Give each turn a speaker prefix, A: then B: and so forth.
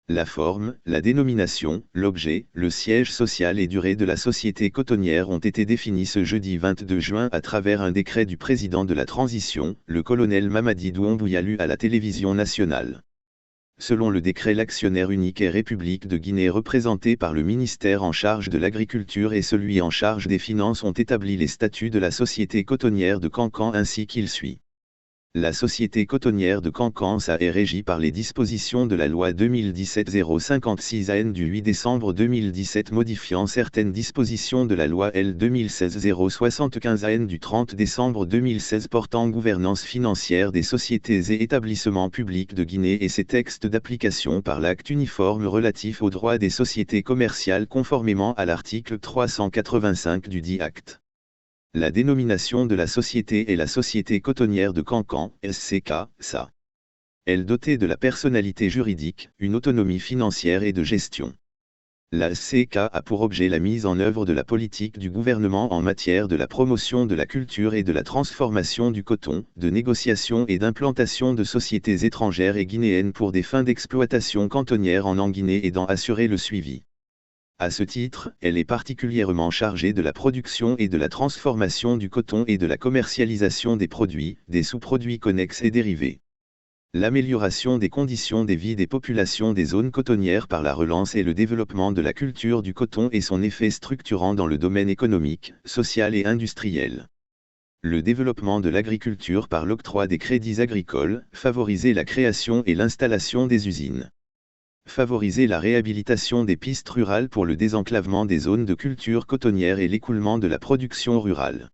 A: La forme, la dénomination, l'objet, le siège social et durée de la société cotonnière ont été définis ce jeudi 22 juin à travers un décret du président de la transition, le colonel Mamadi Doumbouya à la télévision nationale. Selon le décret, l'actionnaire unique est République de Guinée représenté par le ministère en charge de l'agriculture et celui en charge des finances ont établi les statuts de la société cotonnière de Cancan ainsi qu'il suit. La société cotonnière de Cancan est régie par les dispositions de la loi 2017-056 AN du 8 décembre 2017 modifiant certaines dispositions de la loi L 2016-075 AN du 30 décembre 2016 portant gouvernance financière des sociétés et établissements publics de Guinée et ses textes d'application par l'acte uniforme relatif aux droits des sociétés commerciales conformément à l'article 385 du dit acte. La dénomination de la société est la Société cotonnière de Cancan, SCK, SA. Elle dotée de la personnalité juridique, une autonomie financière et de gestion. La SCK a pour objet la mise en œuvre de la politique du gouvernement en matière de la promotion de la culture et de la transformation du coton, de négociation et d'implantation de sociétés étrangères et guinéennes pour des fins d'exploitation cantonnière en Guinée et d'en assurer le suivi. À ce titre, elle est particulièrement chargée de la production et de la transformation du coton et de la commercialisation des produits, des sous-produits connexes et dérivés. L'amélioration des conditions de vie des populations des zones cotonnières par la relance et le développement de la culture du coton et son effet structurant dans le domaine économique, social et industriel. Le développement de l'agriculture par l'octroi des crédits agricoles, favoriser la création et l'installation des usines. Favoriser la réhabilitation des pistes rurales pour le désenclavement des zones de culture cotonnière et l'écoulement de la production rurale.